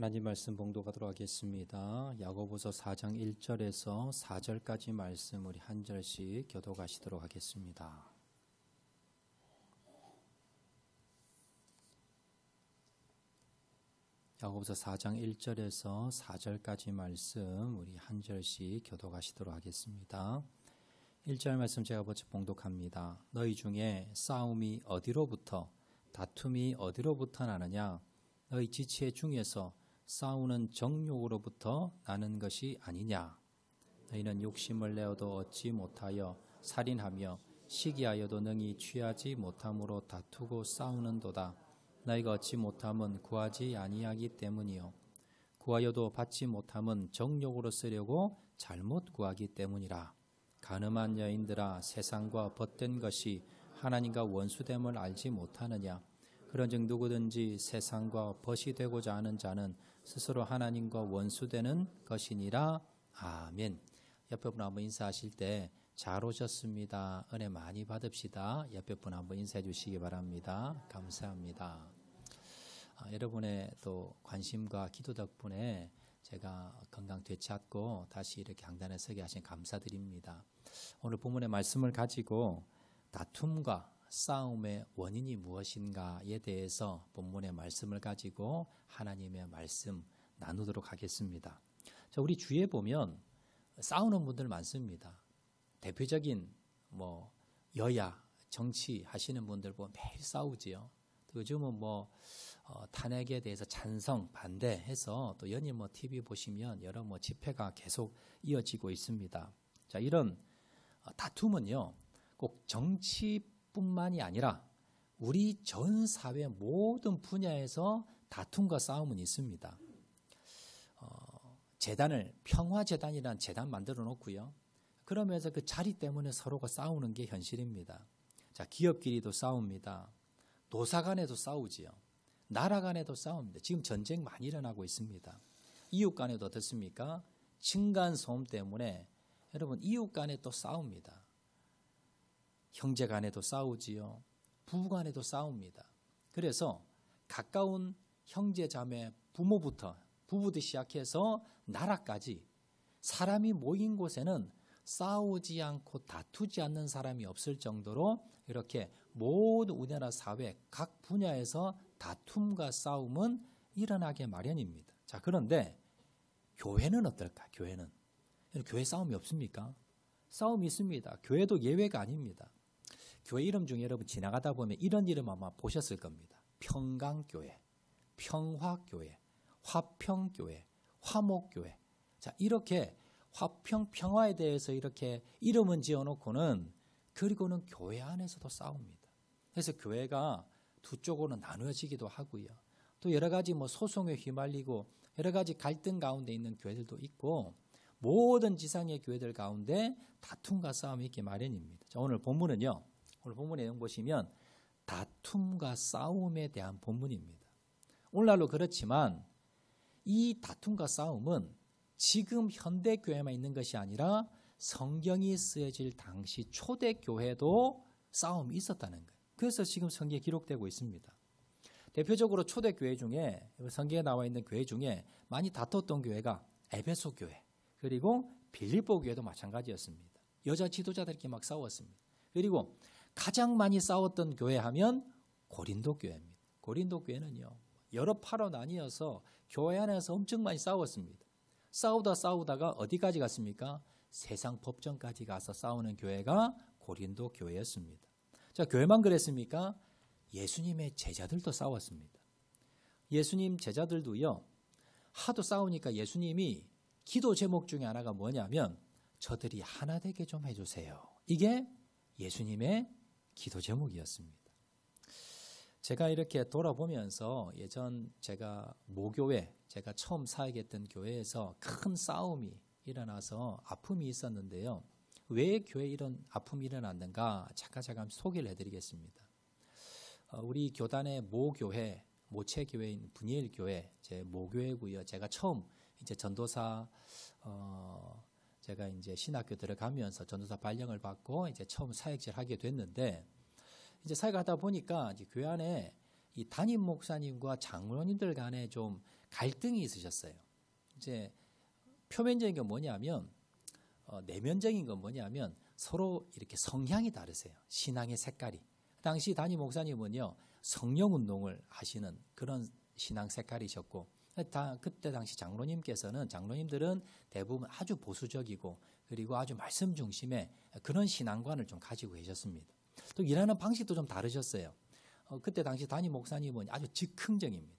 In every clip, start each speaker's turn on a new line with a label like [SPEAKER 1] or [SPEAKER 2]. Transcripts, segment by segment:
[SPEAKER 1] 하나님 말씀 봉독하도록 하겠습니다. 야고보서 4장 1절에서 4절까지 말씀 우리 한 절씩 교독하시도록 하겠습니다. 야고보서 4장 1절에서 4절까지 말씀 우리 한 절씩 교독하시도록 하겠습니다. 1절 말씀 제가 먼저 봉독합니다. 너희 중에 싸움이 어디로부터 다툼이 어디로부터 나느냐? 너희 지체 중에서 싸우는 정욕으로부터 나는 것이 아니냐? 너희는 욕심을 내어도 얻지 못하여 살인하며 시기하여도 능히 취하지 못함으로 다투고 싸우는도다. 너희가 얻지 못함은 구하지 아니하기 때문이요 구하여도 받지 못함은 정욕으로 쓰려고 잘못 구하기 때문이라. 간음한 여인들아, 세상과 벗된 것이 하나님과 원수됨을 알지 못하느냐? 그런즉 누구든지 세상과 벗이 되고자 하는 자는 스스로 하나님과 원수되는 것이니라. 아멘. 옆에 분 한번 인사하실 때 잘 오셨습니다. 은혜 많이 받읍시다. 옆에 분 한번 인사해 주시기 바랍니다. 감사합니다. 여러분의 또 관심과 기도 덕분에 제가 건강 되찾고 다시 이렇게 강단에 서게 하신 감사드립니다. 오늘 본문의 말씀을 가지고 다툼과 싸움의 원인이 무엇인가에 대해서 본문의 말씀을 가지고 하나님의 말씀 나누도록 하겠습니다. 자, 우리 주위에 보면 싸우는 분들 많습니다. 대표적인 여야, 정치 하시는 분들 보면 매일 싸우지요. 또 요즘은 탄핵에 대해서 찬성, 반대해서 또 연일 TV 보시면 여러 집회가 계속 이어지고 있습니다. 자, 이런 다툼은요, 꼭 정치뿐만이 아니라 우리 전 사회 모든 분야에서 다툼과 싸움은 있습니다. 재단을 평화재단이라는 재단 만들어 놓고요. 그러면서 그 자리 때문에 서로가 싸우는 게 현실입니다. 자, 기업끼리도 싸웁니다. 노사 간에도 싸우지요. 나라 간에도 싸웁니다. 지금 전쟁 많이 일어나고 있습니다. 이웃 간에도 어떻습니까? 층간소음 때문에 여러분 이웃 간에 또 싸웁니다. 형제 간에도 싸우지요. 부부 간에도 싸웁니다. 그래서 가까운 형제 자매 부모부터 부부도 시작해서 나라까지 사람이 모인 곳에는 싸우지 않고 다투지 않는 사람이 없을 정도로 이렇게 모든 우리나라 사회 각 분야에서 다툼과 싸움은 일어나게 마련입니다. 자, 그런데 교회는 어떨까? 교회는 교회 싸움이 없습니까? 싸움이 있습니다. 교회도 예외가 아닙니다. 교회 이름 중에 여러분 지나가다 보면 이런 이름 아마 보셨을 겁니다. 평강교회, 평화교회, 화평교회, 화목교회. 자, 이렇게 화평, 평화에 대해서 이렇게 이름은 지어놓고는 그리고는 교회 안에서도 싸웁니다. 그래서 교회가 두 쪽으로 나누어지기도 하고요. 또 여러 가지 소송에 휘말리고 여러 가지 갈등 가운데 있는 교회들도 있고 모든 지상의 교회들 가운데 다툼과 싸움이 있기 마련입니다. 자, 오늘 본문은요. 오늘 본문의 내용 보시면 다툼과 싸움에 대한 본문입니다. 오늘날로 그렇지만 이 다툼과 싸움은 지금 현대교회만 있는 것이 아니라 성경이 쓰여질 당시 초대교회도 싸움이 있었다는 거예요. 그래서 지금 성경에 기록되고 있습니다. 대표적으로 초대교회 중에 성경에 나와 있는 교회 중에 많이 다퉜던 교회가 에베소 교회 그리고 빌립보 교회도 마찬가지였습니다. 여자 지도자들끼리 막 싸웠습니다. 그리고 가장 많이 싸웠던 교회 하면 고린도 교회입니다. 고린도 교회는요, 여러 파로 나뉘어서 교회 안에서 엄청 많이 싸웠습니다. 싸우다가 어디까지 갔습니까? 세상 법정까지 가서 싸우는 교회가 고린도 교회였습니다. 자, 교회만 그랬습니까? 예수님의 제자들도 싸웠습니다. 예수님 제자들도요, 하도 싸우니까 예수님이 기도 제목 중에 하나가 뭐냐면 저들이 하나 되게 좀 해주세요. 이게 예수님의 기도 제목이었습니다. 제가 이렇게 돌아보면서 예전 제가 모교회, 제가 처음 사역했던 교회에서 큰 싸움이 일어나서 아픔이 있었는데요. 왜 교회에 이런 아픔이 일어났는가? 잠깐 소개를 해드리겠습니다. 우리 교단의 모교회, 모체교회인 분이엘교회, 제 모교회고요. 제가 처음 이제 전도사, 제가 이제 신학교 들어가면서 전도사 발령을 받고 이제 처음 사역질 하게 됐는데 이제 사역하다 보니까 이제 교회 안에 이 담임 목사님과 장로님들 간에 좀 갈등이 있으셨어요. 이제 표면적인 건 뭐냐면 내면적인 건 뭐냐면 서로 이렇게 성향이 다르세요. 신앙의 색깔이. 당시 담임 목사님은요 성령 운동을 하시는 그런 신앙 색깔이셨고, 그때 당시 장로님들은 대부분 아주 보수적이고 그리고 아주 말씀 중심의 그런 신앙관을 좀 가지고 계셨습니다. 또 일하는 방식도 좀 다르셨어요. 그때 당시 담임 목사님은 아주 즉흥적입니다.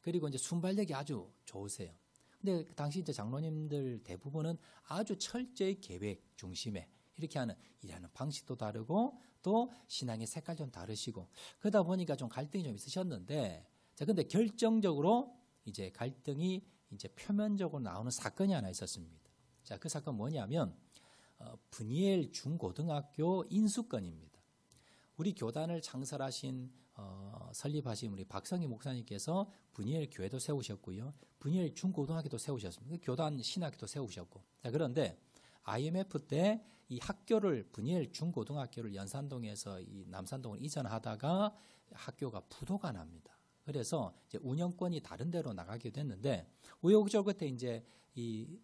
[SPEAKER 1] 그리고 이제 순발력이 아주 좋으세요. 근데 그 당시 이제 장로님들 대부분은 아주 철저히 계획 중심의 이렇게 하는 일하는 방식도 다르고 또 신앙의 색깔 좀 다르시고 그러다 보니까 좀 갈등이 좀 있으셨는데, 자 근데 결정적으로 이제 갈등이 이제 표면적으로 나오는 사건이 하나 있었습니다. 자, 그 사건 뭐냐면 브니엘 중고등학교 인수건입니다. 우리 교단을 창설하신 설립하신 우리 박성희 목사님께서 브니엘 교회도 세우셨고요. 브니엘 중고등학교도 세우셨습니다. 교단 신학교도 세우셨고. 자, 그런데 IMF 때 이 학교를 브니엘 중고등학교를 연산동에서 이 남산동을 이전하다가 학교가 부도가 납니다. 그래서 이제 운영권이 다른 데로 나가게 됐는데 우여곡절 끝에 이제 이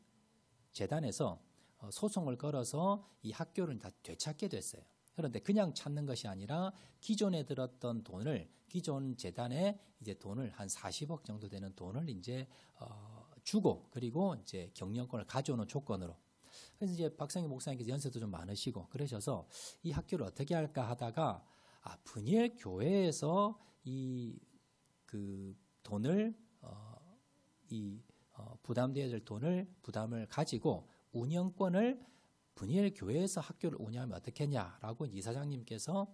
[SPEAKER 1] 재단에서 소송을 걸어서 이 학교를 다 되찾게 됐어요. 그런데 그냥 찾는 것이 아니라 기존에 들었던 돈을 기존 재단에 이제 돈을 한 40억 정도 되는 돈을 이제 주고 그리고 이제 경영권을 가져오는 조건으로. 그래서 이제 박성희 목사님께서 연세도 좀 많으시고 그러셔서 이 학교를 어떻게 할까 하다가 브니엘 교회에서 그 돈을 부담돼야 될 돈을 부담을 가지고 운영권을 브니엘 교회에서 학교를 운영하면 어떻겠냐라고 이사장님께서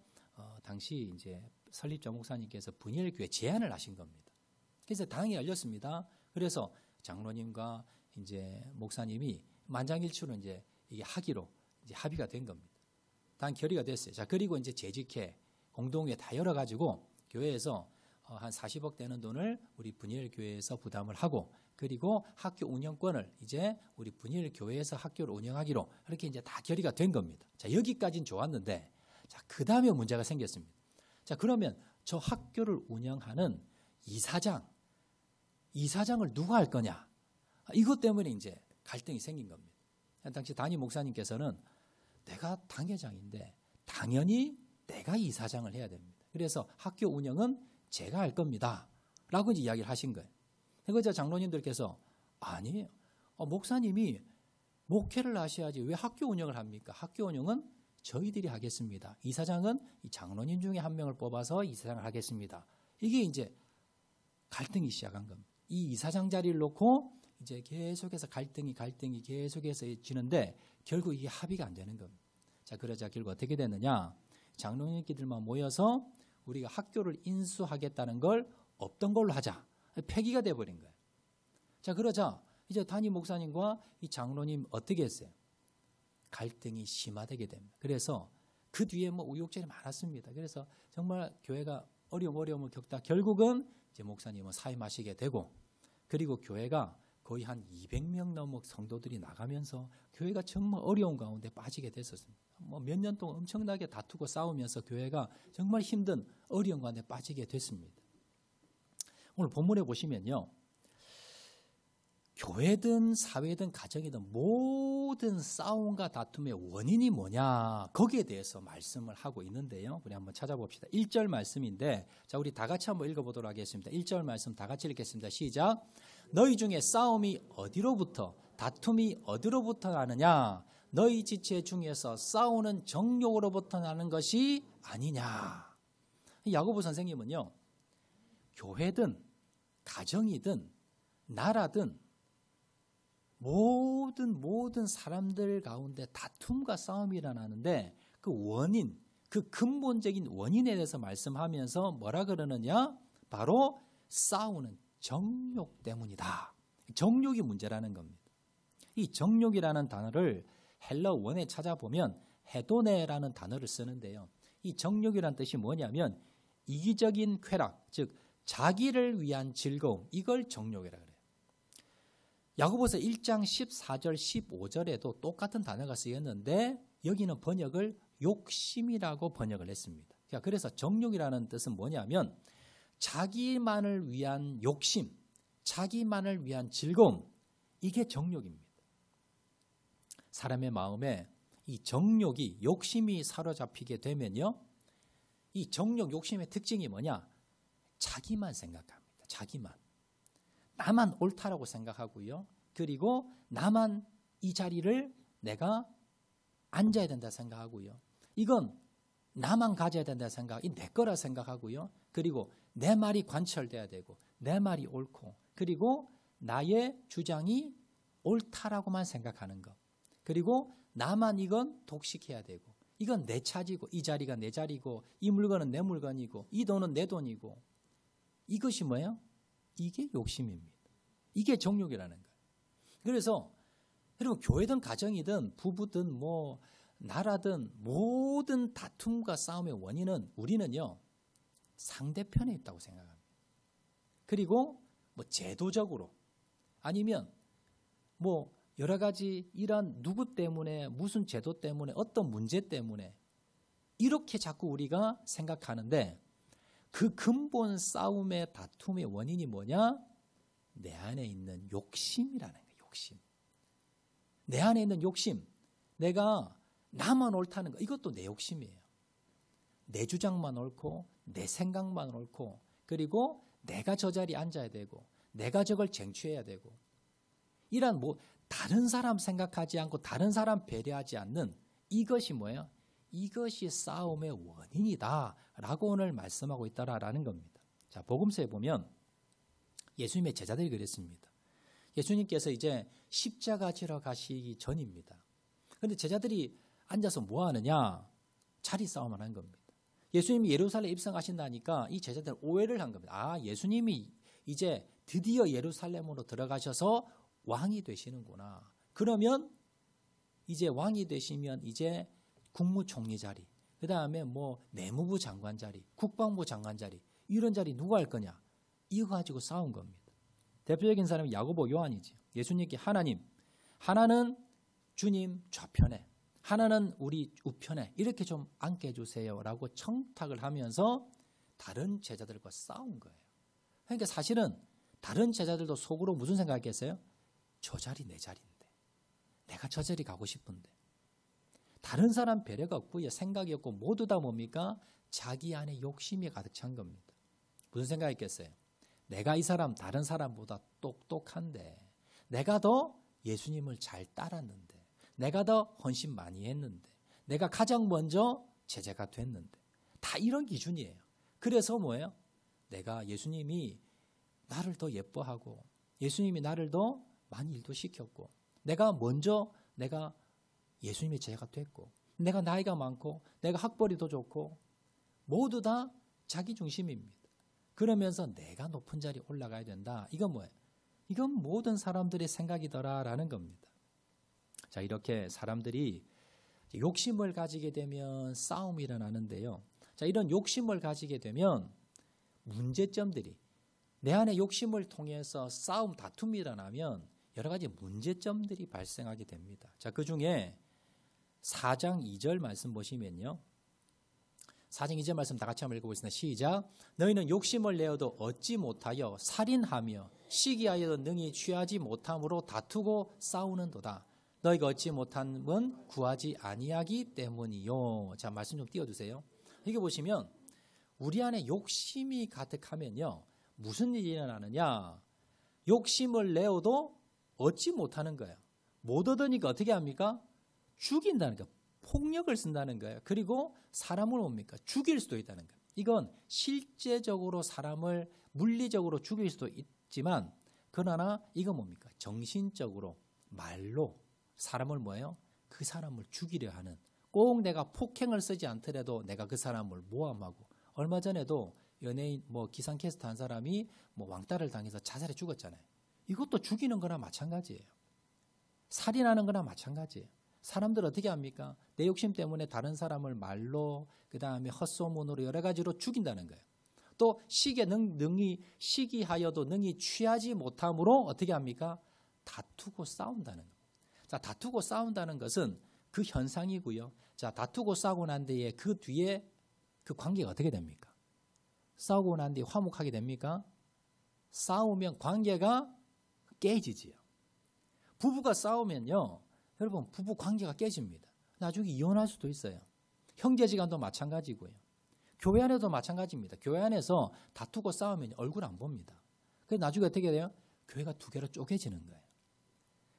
[SPEAKER 1] 당시 이제 설립자 목사님께서 브니엘 교회 제안을 하신 겁니다. 그래서 당이 열렸습니다. 그래서 장로님과 이제 목사님이 만장일치로 이제 이게 하기로 이제 합의가 된 겁니다. 당 결의가 됐어요. 자, 그리고 이제 재직회 공동회 다 열어가지고 교회에서 한 40억 되는 돈을 우리 브니엘 교회에서 부담을 하고 그리고 학교 운영권을 이제 우리 브니엘 교회에서 학교를 운영하기로 이렇게 이제 다 결의가 된 겁니다. 자, 여기까지는 좋았는데 자, 그 다음에 문제가 생겼습니다. 자, 그러면 저 학교를 운영하는 이사장을 누가 할 거냐? 이것 때문에 이제 갈등이 생긴 겁니다. 당시 담임 목사님께서는 내가 당회장인데 당연히 내가 이사장을 해야 됩니다. 그래서 학교 운영은 제가 할 겁니다. 라고 이제 이야기를 하신 거예요. 그래서 장로님들께서 아니에요. 목사님이 목회를 하셔야지 왜 학교 운영을 합니까? 학교 운영은 저희들이 하겠습니다. 이사장은 이 장로님 중에 한 명을 뽑아서 이사장을 하겠습니다. 이게 이제 갈등이 시작한 겁니다. 이 이사장 자리를 놓고 이제 계속해서 갈등이 계속해서 지는데 결국 이게 합의가 안 되는 겁니다. 자, 그러자 결국 어떻게 됐느냐? 장로님끼들만 모여서 우리가 학교를 인수하겠다는 걸 없던 걸로 하자. 폐기가 돼버린 거예요. 자, 그러자 이제 담임 목사님과 이 장로님 어떻게 했어요? 갈등이 심화되게 됩니다. 그래서 그 뒤에 뭐 우여곡절이 많았습니다. 그래서 정말 교회가 어려움을 겪다 결국은 이제 목사님은 사임하시게 되고 그리고 교회가 거의 한 200명 넘는 성도들이 나가면서 교회가 정말 어려운 가운데 빠지게 됐었습니다. 뭐 몇 년 동안 엄청나게 다투고 싸우면서 교회가 정말 힘든 어려운 가운데 빠지게 됐습니다. 오늘 본문에 보시면요. 교회든 사회든 가정이든 모든 싸움과 다툼의 원인이 뭐냐 거기에 대해서 말씀을 하고 있는데요. 우리 한번 찾아봅시다. 1절 말씀인데 자 우리 다 같이 한번 읽어보도록 하겠습니다. 1절 말씀 다 같이 읽겠습니다. 시작. 너희 중에 싸움이 어디로부터 다툼이 어디로부터 나느냐 너희 지체 중에서 싸우는 정욕으로부터 나는 것이 아니냐. 야고보 선생님은요. 교회든 가정이든 나라든 모든 사람들 가운데 다툼과 싸움이 일어나는데 그 원인, 그 근본적인 원인에 대해서 말씀하면서 뭐라 그러느냐? 바로 싸우는 정욕 때문이다. 정욕이 문제라는 겁니다. 이 정욕이라는 단어를 헬러 원에 찾아보면 헤도네라는 단어를 쓰는데요. 이 정욕이라는 뜻이 뭐냐면 이기적인 쾌락, 즉 자기를 위한 즐거움, 이걸 정욕이라 그래요. 야고보서 1장 14절 15절에도 똑같은 단어가 쓰였는데 여기는 번역을 욕심이라고 번역을 했습니다. 그래서 정욕이라는 뜻은 뭐냐면 자기만을 위한 욕심, 자기만을 위한 즐거움, 이게 정욕입니다. 사람의 마음에 이 정욕이, 욕심이 사로잡히게 되면요, 이 정욕, 욕심의 특징이 뭐냐? 자기만 생각합니다. 자기만. 나만 옳다라고 생각하고요. 그리고 나만 이 자리를 내가 앉아야 된다 생각하고요. 이건 나만 가져야 된다 생각, 이 내 거라 생각하고요. 그리고 내 말이 관철돼야 되고, 내 말이 옳고, 그리고 나의 주장이 옳다라고만 생각하는 것. 그리고 나만 이건 독식해야 되고, 이건 내 차지고, 이 자리가 내 자리고, 이 물건은 내 물건이고, 이 돈은 내 돈이고. 이것이 뭐예요? 이게 욕심입니다. 이게 정욕이라는 거예요. 그래서 여러분, 교회든 가정이든 부부든 뭐 나라든 모든 다툼과 싸움의 원인은 우리는요, 상대편에 있다고 생각합니다. 그리고 뭐 제도적으로 아니면 뭐 여러 가지 이런 누구 때문에, 무슨 제도 때문에, 어떤 문제 때문에 이렇게 자꾸 우리가 생각하는데, 그 근본 싸움의 다툼의 원인이 뭐냐? 내 안에 있는 욕심이라는 거예요. 욕심. 내 안에 있는 욕심. 내가 나만 옳다는 거, 이것도 내 욕심이에요. 내 주장만 옳고, 내 생각만 옳고, 그리고 내가 저 자리에 앉아야 되고, 내가 저걸 쟁취해야 되고, 이런 뭐 다른 사람 생각하지 않고 다른 사람 배려하지 않는 이것이 뭐예요? 이것이 싸움의 원인이다 라고 오늘 말씀하고 있다라는 겁니다. 자, 복음서에 보면 예수님의 제자들이 그랬습니다. 예수님께서 이제 십자가 지러 가시기 전입니다. 그런데 제자들이 앉아서 뭐 하느냐? 자리 싸움을 한 겁니다. 예수님이 예루살렘에 입성하신다니까 이 제자들 오해를 한 겁니다. 아, 예수님이 이제 드디어 예루살렘으로 들어가셔서 왕이 되시는구나. 그러면 이제 왕이 되시면 이제 국무총리 자리, 그 다음에 뭐 내무부 장관 자리, 국방부 장관 자리, 이런 자리 누가 할 거냐? 이거 가지고 싸운 겁니다. 대표적인 사람이 야고보, 요한이지. 예수님께 하나님, 하나는 주님 좌편에, 하나는 우리 우편에 이렇게 좀 앉게 해주세요 라고 청탁을 하면서 다른 제자들과 싸운 거예요. 그러니까 사실은 다른 제자들도 속으로 무슨 생각했겠어요? 저 자리 내 자리인데, 내가 저 자리 가고 싶은데. 다른 사람 배려가 없고요, 생각이 없고, 모두 다 뭡니까? 자기 안에 욕심이 가득 찬 겁니다. 무슨 생각했겠어요? 내가 이 사람 다른 사람보다 똑똑한데, 내가 더 예수님을 잘 따랐는데, 내가 더 헌신 많이 했는데, 내가 가장 먼저 제자가 됐는데, 다 이런 기준이에요. 그래서 뭐예요? 내가 예수님이 나를 더 예뻐하고, 예수님이 나를 더 많이 일도 시켰고, 내가 먼저 내가 예수님의 제자가 됐고, 내가 나이가 많고, 내가 학벌이 더 좋고, 모두 다 자기 중심입니다. 그러면서 내가 높은 자리에 올라가야 된다. 이건 뭐예요? 이건 모든 사람들의 생각이더라라는 겁니다. 자, 이렇게 사람들이 욕심을 가지게 되면 싸움이 일어나는데요. 자, 이런 욕심을 가지게 되면 문제점들이, 내 안에 욕심을 통해서 싸움, 다툼이 일어나면 여러 가지 문제점들이 발생하게 됩니다. 자, 그 중에 4장 2절 말씀 보시면요. 4장 2절 말씀 다 같이 한번 읽어보겠습니다. 시작. 너희는 욕심을 내어도 얻지 못하여 살인하며 시기하여도 능히 취하지 못함으로 다투고 싸우는도다. 너희가 얻지 못함은 구하지 아니하기 때문이요. 자, 말씀 좀 띄워주세요. 이게 보시면 우리 안에 욕심이 가득하면요, 무슨 일이 일어나느냐? 욕심을 내어도 얻지 못하는 거예요. 못 얻으니까 어떻게 합니까? 죽인다는 거예요. 폭력을 쓴다는 거예요. 그리고 사람을 뭡니까? 죽일 수도 있다는 거예요. 이건 실제적으로 사람을 물리적으로 죽일 수도 있지만, 그러나 이건 뭡니까? 정신적으로, 말로 사람을 뭐예요? 그 사람을 죽이려 하는, 꼭 내가 폭행을 쓰지 않더라도 내가 그 사람을 모함하고, 얼마 전에도 연예인 뭐 기상캐스터 한 사람이 뭐 왕따를 당해서 자살해 죽었잖아요. 이것도 죽이는 거나 마찬가지예요. 살인하는 거나 마찬가지예요. 사람들 어떻게 합니까? 내 욕심 때문에 다른 사람을 말로, 그 다음에 헛소문으로 여러 가지로 죽인다는 거예요. 또 시기하여도 능히 취하지 못함으로 어떻게 합니까? 다투고 싸운다는 겁니다. 자, 다투고 싸운다는 것은 그 현상이고요. 자, 다투고 싸우고 난 뒤에 그 뒤에 그 관계가 어떻게 됩니까? 싸우고 난 뒤에 화목하게 됩니까? 싸우면 관계가 깨지지요. 부부가 싸우면요, 여러분 부부 관계가 깨집니다. 나중에 이혼할 수도 있어요. 형제지간도 마찬가지고요. 교회 안에도 마찬가지입니다. 교회 안에서 다투고 싸우면 얼굴 안 봅니다. 그래서 나중에 어떻게 돼요? 교회가 두 개로 쪼개지는 거예요.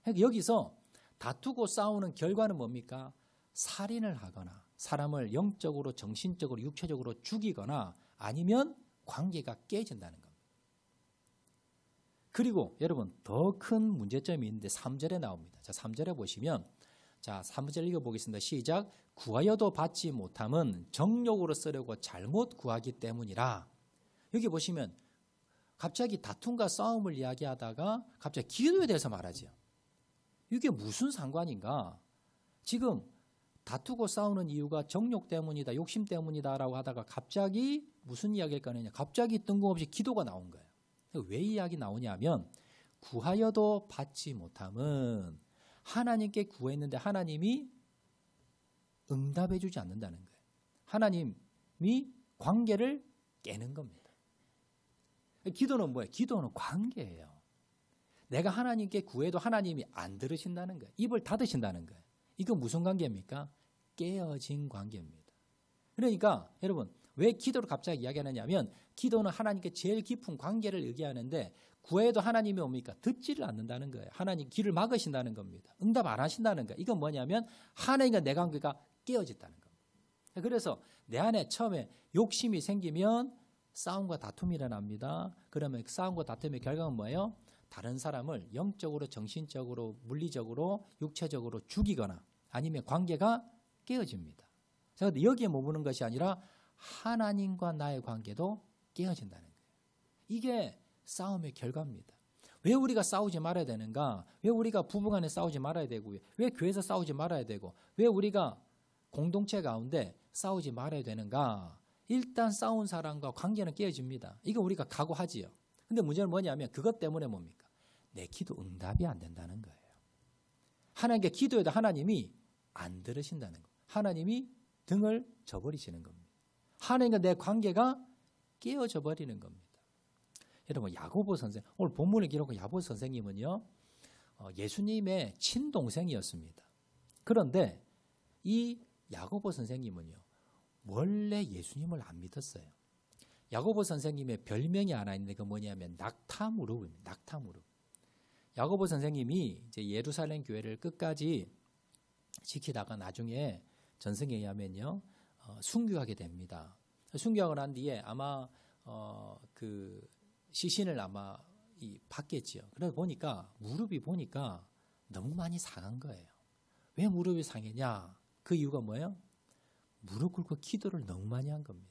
[SPEAKER 1] 그러니까 여기서 다투고 싸우는 결과는 뭡니까? 살인을 하거나 사람을 영적으로, 정신적으로, 육체적으로 죽이거나 아니면 관계가 깨진다는 겁니다. 그리고 여러분 더 큰 문제점이 있는데 3절에 나옵니다. 자, 3절에 보시면, 자, 3절 읽어보겠습니다. 시작. 구하여도 받지 못함은 정욕으로 쓰려고 잘못 구하기 때문이라. 여기 보시면 갑자기 다툼과 싸움을 이야기하다가 갑자기 기도에 대해서 말하죠. 이게 무슨 상관인가? 지금 다투고 싸우는 이유가 정욕 때문이다, 욕심 때문이다라고 하다가 갑자기 무슨 이야기를 꺼내냐? 갑자기 뜬금없이 기도가 나온 거예요. 왜 이야기 나오냐면 구하여도 받지 못함은 하나님께 구했는데 하나님이 응답해 주지 않는다는 거예요. 하나님이 관계를 깨는 겁니다. 기도는 뭐예요? 기도는 관계예요. 내가 하나님께 구해도 하나님이 안 들으신다는 거예요. 입을 닫으신다는 거예요. 이건 무슨 관계입니까? 깨어진 관계입니다. 그러니까 여러분 왜 기도를 갑자기 이야기하느냐면 기도는 하나님께 제일 깊은 관계를 얘기하는데 구해도 하나님이 뭡니까? 듣지를 않는다는 거예요. 하나님 길을 막으신다는 겁니다. 응답 안 하신다는 거예요. 이건 뭐냐면 하나님과 내 관계가 깨어졌다는 겁니다. 그래서 내 안에 처음에 욕심이 생기면 싸움과 다툼이 일어납니다. 그러면 싸움과 다툼의 결과는 뭐예요? 다른 사람을 영적으로, 정신적으로, 물리적으로, 육체적으로 죽이거나 아니면 관계가 깨어집니다. 그런데 여기에 머무는 것이 아니라 하나님과 나의 관계도 깨어진다는 거예요. 이게 싸움의 결과입니다. 왜 우리가 싸우지 말아야 되는가? 왜 우리가 부부간에 싸우지 말아야 되고요? 왜 교회에서 싸우지 말아야 되고? 왜 우리가 공동체 가운데 싸우지 말아야 되는가? 일단 싸운 사람과 관계는 깨어집니다. 이거 우리가 각오하지요. 근데 문제는 뭐냐면 그것 때문에 뭡니까? 내 기도 응답이 안 된다는 거예요. 하나님께 기도해도 하나님이 안 들으신다는 거예요. 하나님이 등을 져버리시는 겁니다. 하나님과 내 관계가 깨어져 버리는 겁니다. 여러분 야고보 선생, 오늘 본문을 기록한 야고보 선생님은요, 예수님의 친동생이었습니다. 그런데 이 야고보 선생님은요, 원래 예수님을 안 믿었어요. 야고보 선생님의 별명이 하나 있는데 그 뭐냐면 낙타무릎입니다. 낙타무릎. 야고보 선생님이 이제 예루살렘 교회를 끝까지 지키다가 나중에 전승에 의하면요, 순교하게 됩니다. 순교하고 난 뒤에 아마 그 시신을 아마 받겠지요. 그래서 보니까 무릎이 보니까 너무 많이 상한 거예요. 왜 무릎이 상했냐? 그 이유가 뭐예요? 무릎 꿇고 기도를 너무 많이 한 겁니다.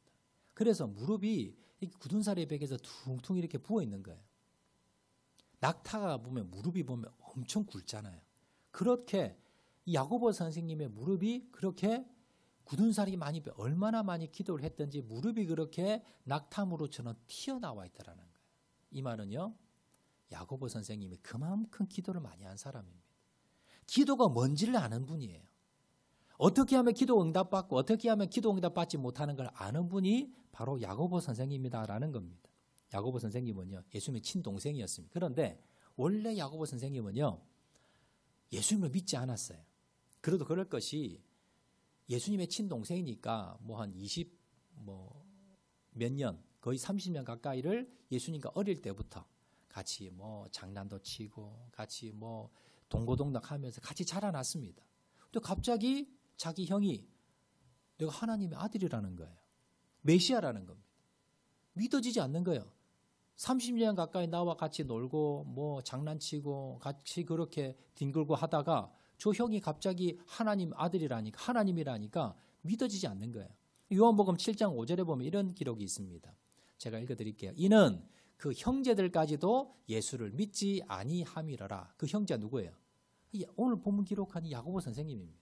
[SPEAKER 1] 그래서 무릎이 굳은 살의 벽에서 퉁퉁 이렇게 부어 있는 거예요. 낙타가 보면 무릎이 보면 엄청 굵잖아요. 그렇게 이 야고보 선생님의 무릎이 그렇게 굳은 살이 많이 얼마나 많이 기도를 했든지 무릎이 그렇게 낙타무릎처럼 튀어나와 있더라는 거예요. 이 말은요, 야고보 선생님이 그만큼 기도를 많이 한 사람입니다. 기도가 뭔지를 아는 분이에요. 어떻게 하면 기도 응답받고 어떻게 하면 기도 응답받지 못하는 걸 아는 분이 바로 야고보 선생님이다라는 겁니다. 야고보 선생님은요, 예수님의 친동생이었습니다. 그런데 원래 야고보 선생님은요, 예수님을 믿지 않았어요. 그래도 그럴 것이 예수님의 친동생이니까 뭐 한 20 몇 년, 거의 30년 가까이를 예수님과 어릴 때부터 같이 뭐 장난도 치고 같이 뭐 동고동락하면서 같이 자라났습니다. 또 갑자기 자기 형이 내가 하나님의 아들이라는 거예요. 메시아라는 겁니다. 믿어지지 않는 거예요. 30년 가까이 나와 같이 놀고 뭐 장난치고 같이 그렇게 뒹굴고 하다가 저 형이 갑자기 하나님 아들이라니까, 하나님이라니까 믿어지지 않는 거예요. 요한복음 7장 5절에 보면 이런 기록이 있습니다. 제가 읽어드릴게요. 이는 그 형제들까지도 예수를 믿지 아니함이러라. 그 형제가 누구예요? 오늘 본문 기록한 야고보 선생님입니다.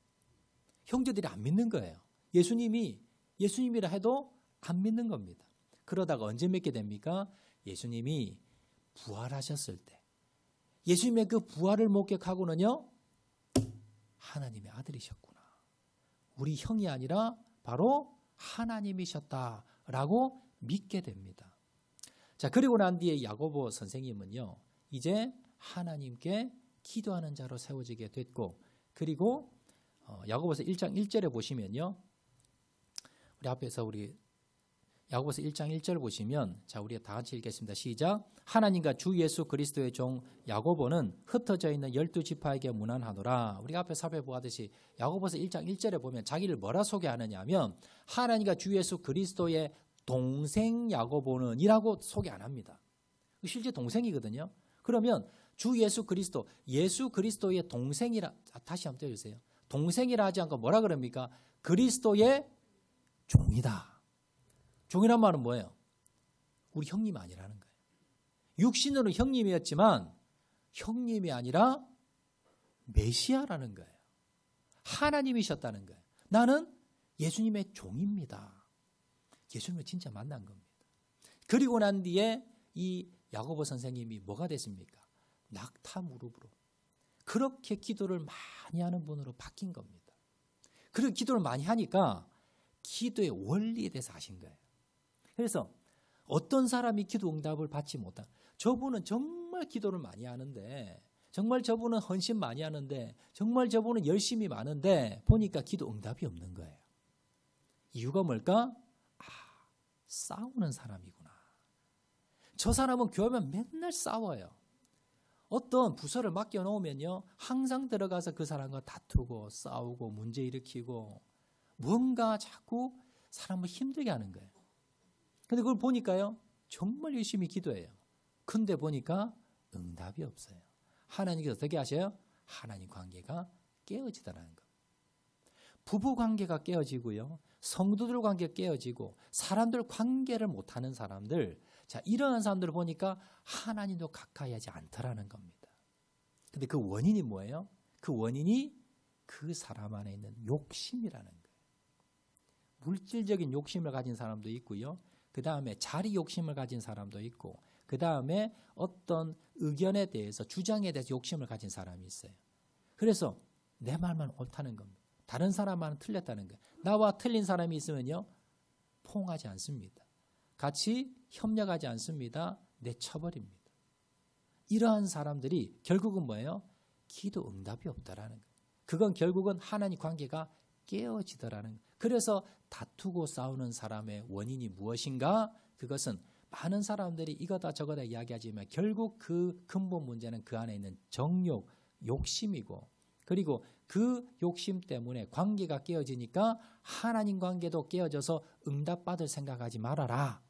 [SPEAKER 1] 형제들이 안 믿는 거예요. 예수님이라 해도 안 믿는 겁니다. 그러다가 언제 믿게 됩니까? 예수님이 부활하셨을 때. 예수님의 그 부활을 목격하고는요, 하나님의 아들이셨구나. 우리 형이 아니라 바로 하나님이셨다라고 믿게 됩니다. 자, 그리고 난 뒤에 야고보 선생님은요, 이제 하나님께 기도하는 자로 세워지게 됐고, 그리고 야고보서 1장 1절에 보시면요, 우리 앞에서 우리 야고보서 1장 1절 보시면, 자, 우리가 다 같이 읽겠습니다. 시작. 하나님과 주 예수 그리스도의 종 야고보는 흩어져 있는 12지파에게 문안하노라. 우리가 앞에 살펴보았듯이 야고보서 1장 1절에 보면 자기를 뭐라 소개하느냐 하면 하나님과 주 예수 그리스도의 동생 야고보는 이라고 소개 안 합니다. 실제 동생이거든요. 그러면 주 예수 그리스도, 예수 그리스도의 동생이라, 다시 한번 떼주세요. 동생이라 하지 않고 뭐라 그럽니까? 그리스도의 종이다. 종이란 말은 뭐예요? 우리 형님 아니라는 거예요. 육신으로 형님이었지만 형님이 아니라 메시아라는 거예요. 하나님이셨다는 거예요. 나는 예수님의 종입니다. 예수님을 진짜 만난 겁니다. 그리고 난 뒤에 이 야고보 선생님이 뭐가 됐습니까? 낙타 무릎으로 그렇게 기도를 많이 하는 분으로 바뀐 겁니다. 그리고 기도를 많이 하니까 기도의 원리에 대해서 아신 거예요. 그래서 어떤 사람이 기도 응답을 받지 못한, 저분은 정말 기도를 많이 하는데, 정말 저분은 헌신 많이 하는데, 정말 저분은 열심히 많은데 보니까 기도 응답이 없는 거예요. 이유가 뭘까? 싸우는 사람이구나. 저 사람은 교회면 맨날 싸워요. 어떤 부서를 맡겨놓으면요, 항상 들어가서 그 사람과 다투고 싸우고 문제 일으키고 뭔가 자꾸 사람을 힘들게 하는 거예요. 근데 그걸 보니까요, 정말 열심히 기도해요. 근데 보니까 응답이 없어요. 하나님께서 어떻게 하셔요? 하나님 관계가 깨어지더라는 거. 부부 관계가 깨어지고요, 성도들 관계가 깨어지고, 사람들 관계를 못하는 사람들, 자, 이러한 사람들을 보니까 하나님도 가까이 하지 않더라는 겁니다. 근데 그 원인이 뭐예요? 그 원인이 그 사람 안에 있는 욕심이라는 거예요. 물질적인 욕심을 가진 사람도 있고요, 그 다음에 자리 욕심을 가진 사람도 있고, 그 다음에 어떤 의견에 대해서, 주장에 대해서 욕심을 가진 사람이 있어요. 그래서 내 말만 옳다는 겁니다. 다른 사람 말은 틀렸다는 거예요. 나와 틀린 사람이 있으면요, 포용하지 않습니다. 같이 협력하지 않습니다. 내쳐버립니다. 이러한 사람들이 결국은 뭐예요? 기도 응답이 없다라는 거예요. 그건 결국은 하나님 관계가 깨어지더라는 거예요. 그래서 다투고 싸우는 사람의 원인이 무엇인가? 그것은 많은 사람들이 이거다 저거다 이야기하지만 결국 그 근본 문제는 그 안에 있는 정욕, 욕심이고, 그리고 그 욕심 때문에 관계가 깨어지니까 하나님 관계도 깨어져서 응답받을 생각하지 말아라.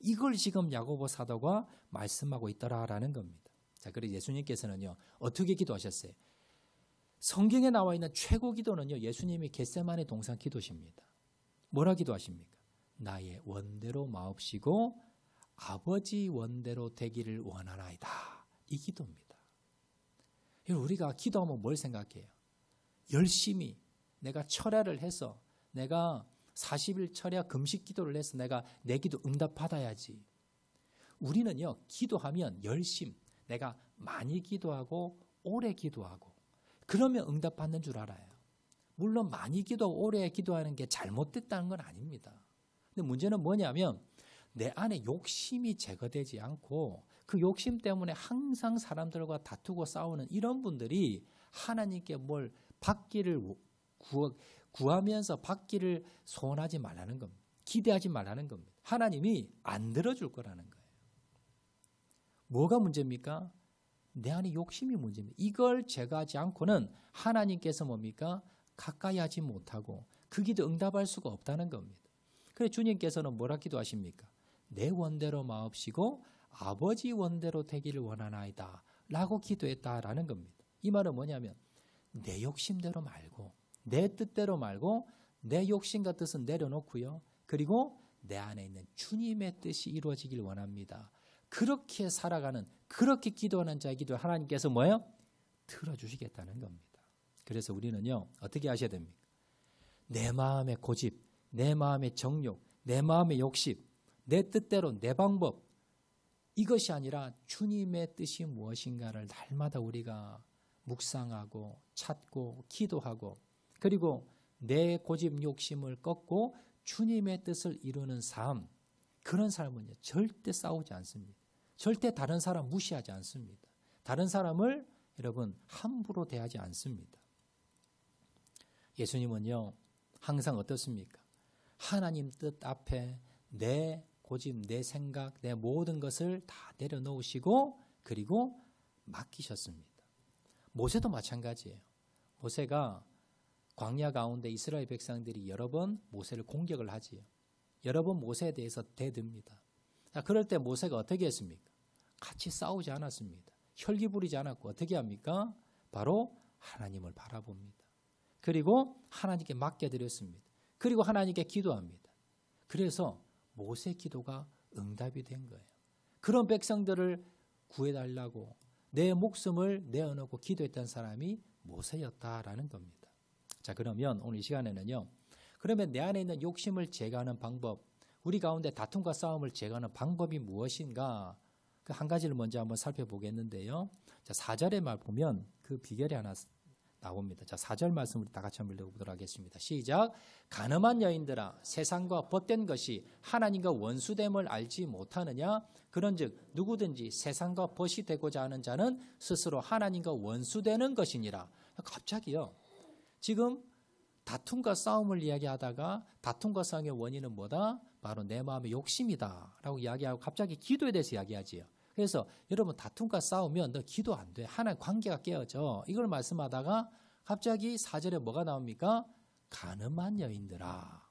[SPEAKER 1] 이걸 지금 야고보 사도가 말씀하고 있더라라는 겁니다. 자, 그래서 예수님께서는요, 어떻게 기도하셨어요? 성경에 나와 있는 최고 기도는요, 예수님이 겟세마네 동산 기도십니다. 뭐라 기도하십니까? 나의 원대로 마옵시고 아버지 원대로 되기를 원하나이다. 이 기도입니다. 우리가 기도하면 뭘 생각해요? 열심히 내가 철야를 해서, 내가 40일 철야 금식 기도를 해서 내가 내 기도 응답받아야지. 우리는요, 기도하면 열심, 내가 많이 기도하고 오래 기도하고 그러면 응답받는 줄 알아요. 물론 많이 기도하고 오래 기도하는 게 잘못됐다는 건 아닙니다. 근데 문제는 뭐냐면 내 안에 욕심이 제거되지 않고 그 욕심 때문에 항상 사람들과 다투고 싸우는 이런 분들이 하나님께 뭘 받기를 구하면서 받기를 소원하지 말라는 겁니다. 기대하지 말라는 겁니다. 하나님이 안 들어줄 거라는 거예요. 뭐가 문제입니까? 내 안에 욕심이 문제입니다. 이걸 제거하지 않고는 하나님께서 뭡니까? 가까이 하지 못하고 그 기도 응답할 수가 없다는 겁니다. 그래서 주님께서는 뭐라 기도하십니까? 내 원대로 마옵시고 아버지 원대로 되기를 원하나이다 라고 기도했다라는 겁니다. 이 말은 뭐냐면 내 욕심대로 말고, 내 뜻대로 말고 내 욕심과 뜻은 내려놓고요, 그리고 내 안에 있는 주님의 뜻이 이루어지길 원합니다. 그렇게 살아가는, 그렇게 기도하는 자의 기도 하나님께서 뭐예요? 들어주시겠다는 겁니다. 그래서 우리는요, 어떻게 하셔야 됩니까? 내 마음의 고집, 내 마음의 정욕, 내 마음의 욕심, 내 뜻대로 내 방법, 이것이 아니라 주님의 뜻이 무엇인가를 날마다 우리가 묵상하고 찾고 기도하고, 그리고 내 고집 욕심을 꺾고 주님의 뜻을 이루는 삶, 그런 사람은요, 절대 싸우지 않습니다. 절대 다른 사람 무시하지 않습니다. 다른 사람을 여러분 함부로 대하지 않습니다. 예수님은요, 항상 어떻습니까? 하나님 뜻 앞에 내 고집, 내 생각, 내 모든 것을 다 내려놓으시고 그리고 맡기셨습니다. 모세도 마찬가지예요. 모세가 광야 가운데 이스라엘 백성들이 여러 번 모세를 공격을 하지요. 여러 번 모세에 대해서 대듭니다. 자, 그럴 때 모세가 어떻게 했습니까? 같이 싸우지 않았습니다. 혈기 부리지 않았고 어떻게 합니까? 바로 하나님을 바라봅니다. 그리고 하나님께 맡겨드렸습니다. 그리고 하나님께 기도합니다. 그래서 모세 기도가 응답이 된 거예요. 그런 백성들을 구해달라고 내 목숨을 내어놓고 기도했던 사람이 모세였다라는 겁니다. 자, 그러면 오늘 이 시간에는요, 그러면 내 안에 있는 욕심을 제거하는 방법, 우리 가운데 다툼과 싸움을 제거하는 방법이 무엇인가? 그 한 가지를 먼저 한번 살펴보겠는데요. 자, 4절의 말 보면 그 비결이 하나 나옵니다. 자, 4절 말씀 우리 다 같이 한번 읽어보도록 하겠습니다. 시작. 가늠한 여인들아, 세상과 벗된 것이 하나님과 원수됨을 알지 못하느냐? 그런즉 누구든지 세상과 벗이 되고자 하는 자는 스스로 하나님과 원수되는 것이니라. 갑자기요, 지금 다툼과 싸움을 이야기하다가 다툼과 싸움의 원인은 뭐다? 바로 내 마음의 욕심이다 라고 이야기하고 갑자기 기도에 대해서 이야기하지요. 그래서 여러분, 다툼과 싸우면 너 기도 안 돼. 하나님 관계가 깨어져. 이걸 말씀하다가 갑자기 4절에 뭐가 나옵니까? 간음한 여인들아.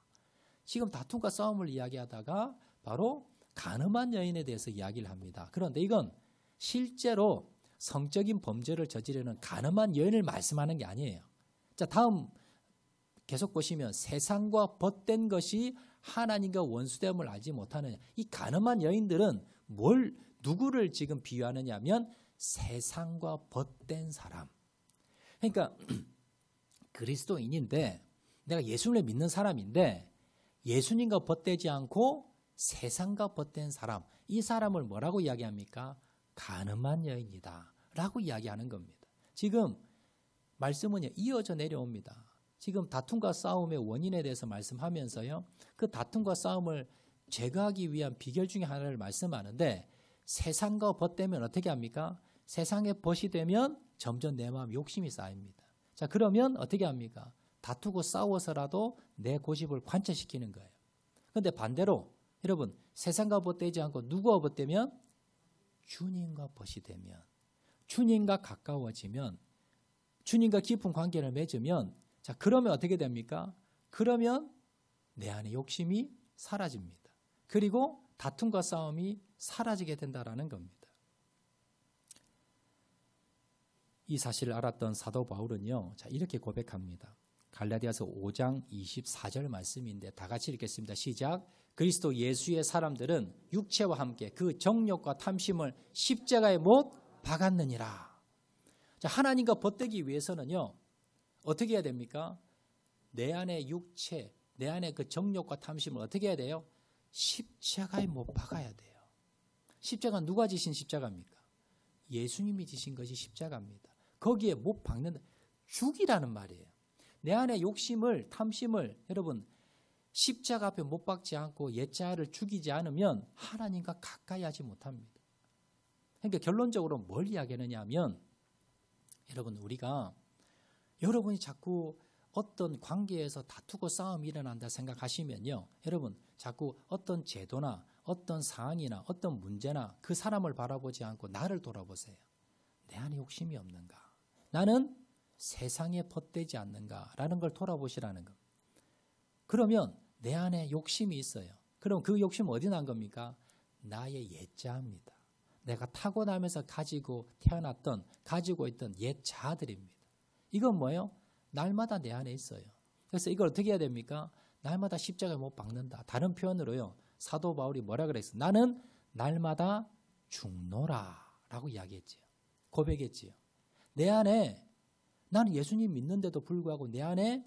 [SPEAKER 1] 지금 다툼과 싸움을 이야기하다가 바로 간음한 여인에 대해서 이야기를 합니다. 그런데 이건 실제로 성적인 범죄를 저지르는 간음한 여인을 말씀하는 게 아니에요. 자, 다음 계속 보시면 세상과 벗된 것이 하나님과 원수됨을 알지 못하느냐. 이 간음한 여인들은 누구를 지금 비유하느냐 하면 세상과 벗된 사람. 그러니까 그리스도인인데 내가 예수님을 믿는 사람인데 예수님과 벗되지 않고 세상과 벗된 사람, 이 사람을 뭐라고 이야기합니까? 간음한 여인이다 라고 이야기하는 겁니다. 지금 말씀은 이어져 내려옵니다. 지금 다툼과 싸움의 원인에 대해서 말씀하면서요, 그 다툼과 싸움을 제거하기 위한 비결 중에 하나를 말씀하는데, 세상과 벗되면 어떻게 합니까? 세상에 벗이 되면 점점 내 마음 욕심이 쌓입니다. 자, 그러면 어떻게 합니까? 다투고 싸워서라도 내 고집을 관철시키는 거예요. 그런데 반대로 여러분, 세상과 벗되지 않고 누구와 벗되면? 주님과 벗이 되면, 주님과 가까워지면, 주님과 깊은 관계를 맺으면, 자, 그러면 어떻게 됩니까? 그러면 내 안에 욕심이 사라집니다. 그리고 다툼과 싸움이 사라지게 된다라는 겁니다. 이 사실을 알았던 사도 바울은요, 자, 이렇게 고백합니다. 갈라디아서 5장 24절 말씀인데 다 같이 읽겠습니다. 시작. 그리스도 예수의 사람들은 육체와 함께 그 정욕과 탐심을 십자가에 못 박았느니라. 자, 하나님과 벗되기 위해서는요, 어떻게 해야 됩니까? 내 안에 육체, 내 안에 그 정욕과 탐심을 어떻게 해야 돼요? 십자가에 못 박아야 돼요. 십자가는 누가 지신 십자가입니까? 예수님이 지신 것이 십자가입니다. 거기에 못 박는다. 죽이라는 말이에요. 내 안에 욕심을, 탐심을 여러분 십자가 앞에 못 박지 않고 옛자를 죽이지 않으면 하나님과 가까이 하지 못합니다. 그러니까 결론적으로 뭘 이야기하느냐 하면 여러분, 우리가 여러분이 자꾸 어떤 관계에서 다투고 싸움이 일어난다 생각하시면요, 여러분 자꾸 어떤 제도나 어떤 상황이나 어떤 문제나 그 사람을 바라보지 않고 나를 돌아보세요. 내 안에 욕심이 없는가? 나는 세상에 벗되지 않는가라는 걸 돌아보시라는 겁니다. 그러면 내 안에 욕심이 있어요. 그럼 그 욕심은 어디 난 겁니까? 나의 옛자입니다. 내가 타고나면서 가지고 있던 옛자들입니다. 이건 뭐예요? 날마다 내 안에 있어요. 그래서 이걸 어떻게 해야 됩니까? 날마다 십자가에 못 박는다. 다른 표현으로요, 사도 바울이 뭐라 그랬어요? 나는 날마다 죽노라 라고 이야기했지요. 고백했지요. 내 안에, 나는 예수님 믿는데도 불구하고 내 안에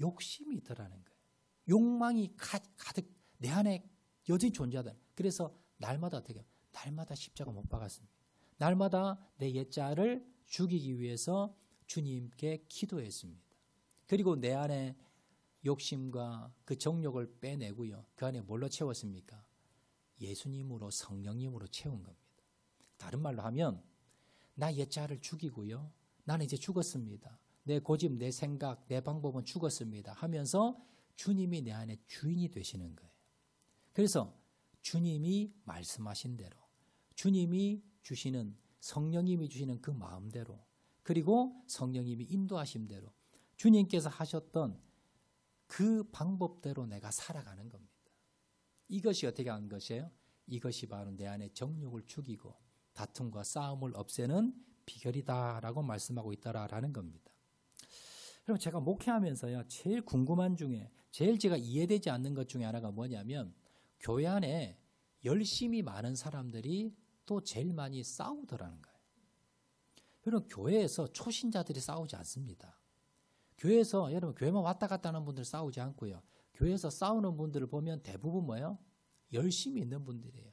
[SPEAKER 1] 욕심이 있더라는 거예요. 욕망이 가득 내 안에 여전히 존재하다. 그래서 날마다 어떻게 해요? 날마다 십자가 못 박았습니다. 날마다 내 옛자를 죽이기 위해서 주님께 기도했습니다. 그리고 내 안에 욕심과 그 정욕을 빼내고요. 그 안에 뭘로 채웠습니까? 예수님으로 성령님으로 채운 겁니다. 다른 말로 하면 나 옛자를 죽이고요. 나는 이제 죽었습니다. 내 고집, 내 생각, 내 방법은 죽었습니다. 하면서 주님이 내 안에 주인이 되시는 거예요. 그래서 주님이 말씀하신 대로, 주님이 주시는, 성령님이 주시는 그 마음대로, 그리고 성령님이 인도하신 대로 주님께서 하셨던 그 방법대로 내가 살아가는 겁니다. 이것이 어떻게 하는 것이에요? 이것이 바로 내 안에 정욕을 죽이고 다툼과 싸움을 없애는 비결이다라고 말씀하고 있다라는 겁니다. 그럼 제가 목회하면서요, 제일 궁금한 중에, 제일 제가 이해되지 않는 것 중에 하나가 뭐냐면, 교회 안에 열심히 많은 사람들이 또 제일 많이 싸우더라는 거예요. 여러분, 교회에서 초신자들이 싸우지 않습니다. 교회에서, 여러분, 교회만 왔다 갔다 하는 분들 싸우지 않고요. 교회에서 싸우는 분들을 보면 대부분 뭐예요? 열심히 있는 분들이에요.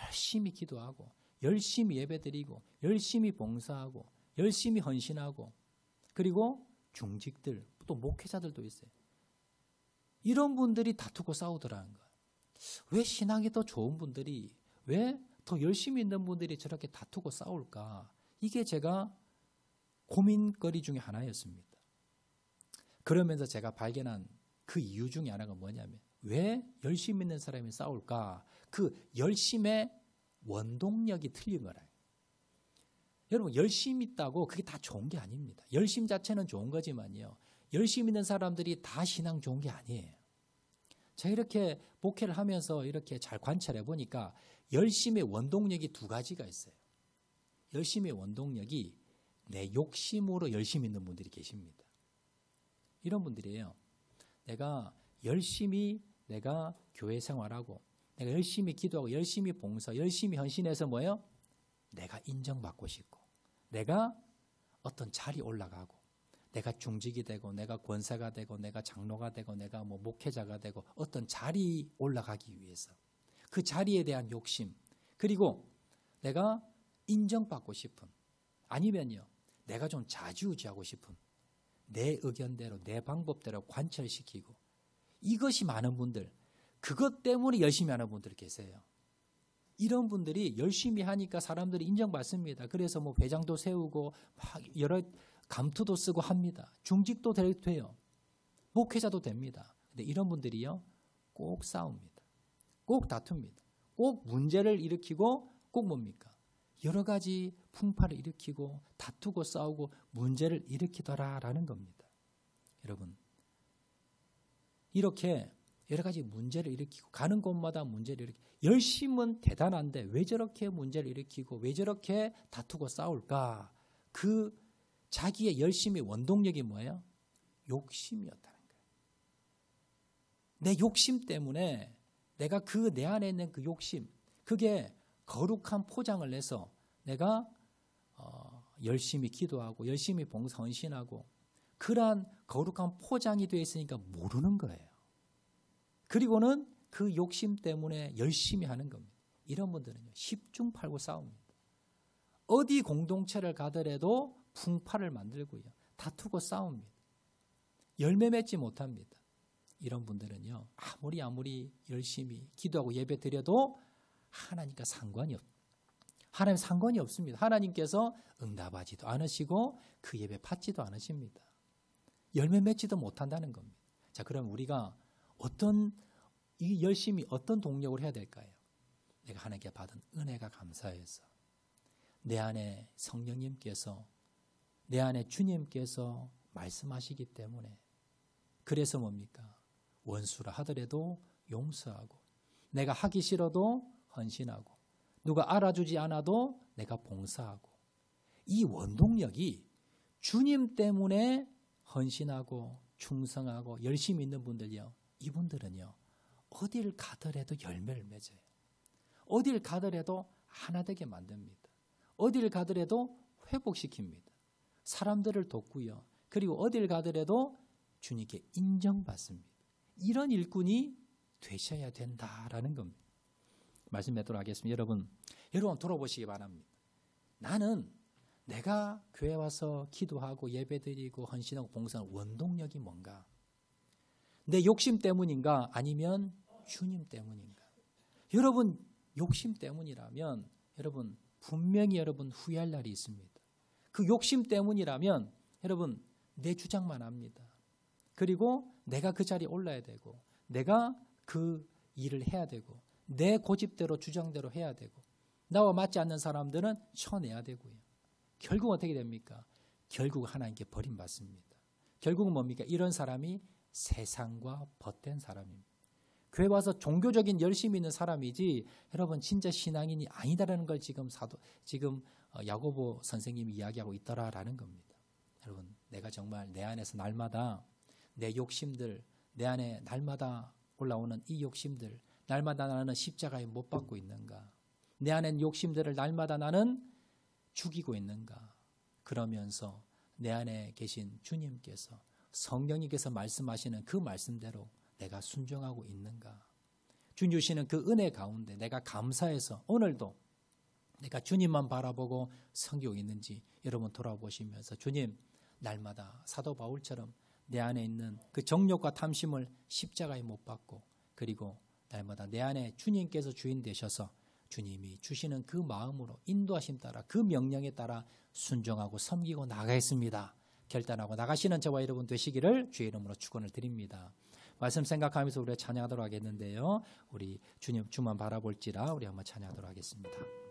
[SPEAKER 1] 열심히 기도하고, 열심히 예배드리고, 열심히 봉사하고, 열심히 헌신하고, 그리고 중직들, 또 목회자들도 있어요. 이런 분들이 다투고 싸우더라는 거예요. 왜 신앙이 더 좋은 분들이, 왜 더 열심히 있는 분들이 저렇게 다투고 싸울까? 이게 제가 고민거리 중에 하나였습니다. 그러면서 제가 발견한 그 이유 중에 하나가 뭐냐면, 왜 열심히 있는 사람이 싸울까? 그 열심의 원동력이 틀린 거라요. 여러분, 열심히 있다고 그게 다 좋은 게 아닙니다. 열심 자체는 좋은 거지만요, 열심히 있는 사람들이 다 신앙 좋은 게 아니에요. 제가 이렇게 목회를 하면서 이렇게 잘 관찰해 보니까 열심의 원동력이 두 가지가 있어요. 열심의 원동력이 내 욕심으로 열심히 있는 분들이 계십니다. 이런 분들이에요. 내가 열심히 내가 교회 생활하고, 내가 열심히 기도하고, 열심히 봉사, 열심히 헌신해서 뭐예요? 내가 인정받고 싶고, 내가 어떤 자리 올라가고, 내가 중직이 되고, 내가 권사가 되고, 내가 장로가 되고, 내가 뭐 목회자가 되고, 어떤 자리 올라가기 위해서 그 자리에 대한 욕심, 그리고 내가 인정받고 싶은, 아니면요, 내가 좀 좌지우지하고 싶은, 내 의견대로, 내 방법대로 관철시키고, 이것이 많은 분들, 그것 때문에 열심히 하는 분들 계세요. 이런 분들이 열심히 하니까 사람들이 인정받습니다. 그래서 뭐 회장도 세우고 막 여러 감투도 쓰고 합니다. 중직도 돼요. 목회자도 됩니다. 근데 이런 분들이요, 꼭 싸웁니다. 꼭 다툽니다. 꼭 문제를 일으키고, 꼭 뭡니까? 여러 가지 풍파를 일으키고 다투고 싸우고 문제를 일으키더라라는 겁니다. 여러분, 이렇게 여러 가지 문제를 일으키고 가는 곳마다 문제를 일으키고, 열심은 대단한데 왜 저렇게 문제를 일으키고 왜 저렇게 다투고 싸울까? 그 자기의 열심의 원동력이 뭐예요? 욕심이었다는 거예요. 내 욕심 때문에 내가 그 내 안에 있는 그 욕심, 그게 거룩한 포장을 내서 내가 열심히 기도하고 열심히 봉사 헌신하고, 그러한 거룩한 포장이 되어 있으니까 모르는 거예요. 그리고는 그 욕심 때문에 열심히 하는 겁니다. 이런 분들은요, 10중 8구 싸웁니다. 어디 공동체를 가더라도 풍파를 만들고요, 다투고 싸웁니다. 열매 맺지 못합니다. 이런 분들은요, 아무리 열심히 기도하고 예배 드려도 하나님과 하나님 상관이 없습니다. 하나님께서 응답하지도 않으시고 그 예배 받지도 않으십니다. 열매 맺지도 못한다는 겁니다. 자, 그럼 우리가 이 열심히 어떤 동력을 해야 될까요? 내가 하나님께 받은 은혜가 감사해서, 내 안에 성령님께서, 내 안에 주님께서 말씀하시기 때문에, 그래서 뭡니까? 원수라 하더라도 용서하고, 내가 하기 싫어도 헌신하고, 누가 알아주지 않아도 내가 봉사하고, 이 원동력이 주님 때문에 헌신하고 충성하고 열심히 있는 분들이요, 이분들은요, 어딜 가더라도 열매를 맺어요. 어딜 가더라도 하나 되게 만듭니다. 어딜 가더라도 회복시킵니다. 사람들을 돕고요, 그리고 어딜 가더라도 주님께 인정받습니다. 이런 일꾼이 되셔야 된다라는 겁니다. 말씀 맺도록 하겠습니다. 여러분 돌아보시기 바랍니다. 나는 내가 교회 와서 기도하고 예배드리고 헌신하고 봉사하는 원동력이 뭔가? 내 욕심 때문인가? 아니면 주님 때문인가? 여러분, 욕심 때문이라면 여러분 분명히 여러분 후회할 날이 있습니다. 그 욕심 때문이라면 여러분 내 주장만 합니다. 그리고 내가 그 자리에 올라야 되고 내가 그 일을 해야 되고 내 고집대로 주장대로 해야 되고 나와 맞지 않는 사람들은 쳐내야 되고요. 결국 어떻게 됩니까? 결국 하나님께 버림받습니다. 결국은 뭡니까? 이런 사람이 세상과 벗된 사람입니다. 교회 와서 종교적인 열심이 있는 사람이지 여러분 진짜 신앙인이 아니다라는 걸 지금 야고보 선생님이 이야기하고 있더라라는 겁니다. 여러분 내가 정말 내 안에서 날마다 내 욕심들 내 안에 날마다 올라오는 이 욕심들 날마다 나는 십자가에 못 박고 있는가? 내 안에 욕심들을 날마다 나는 죽이고 있는가? 그러면서 내 안에 계신 주님께서 성령님께서 말씀하시는 그 말씀대로 내가 순종하고 있는가? 주님 주시는 그 은혜 가운데 내가 감사해서 오늘도 내가 주님만 바라보고 섬기고 있는지 여러분 돌아보시면서 주님 날마다 사도 바울처럼 내 안에 있는 그 정욕과 탐심을 십자가에 못 박고 그리고 날마다 내 안에 주님께서 주인 되셔서 주님이 주시는 그 마음으로 인도하심 따라 그 명령에 따라 순종하고 섬기고 나가겠습니다. 결단하고 나가시는 저와 여러분 되시기를 주의 이름으로 축원을 드립니다. 말씀 생각하면서 우리가 찬양하도록 하겠는데요. 우리 주님 주만 바라볼지라 우리 한번 찬양하도록 하겠습니다.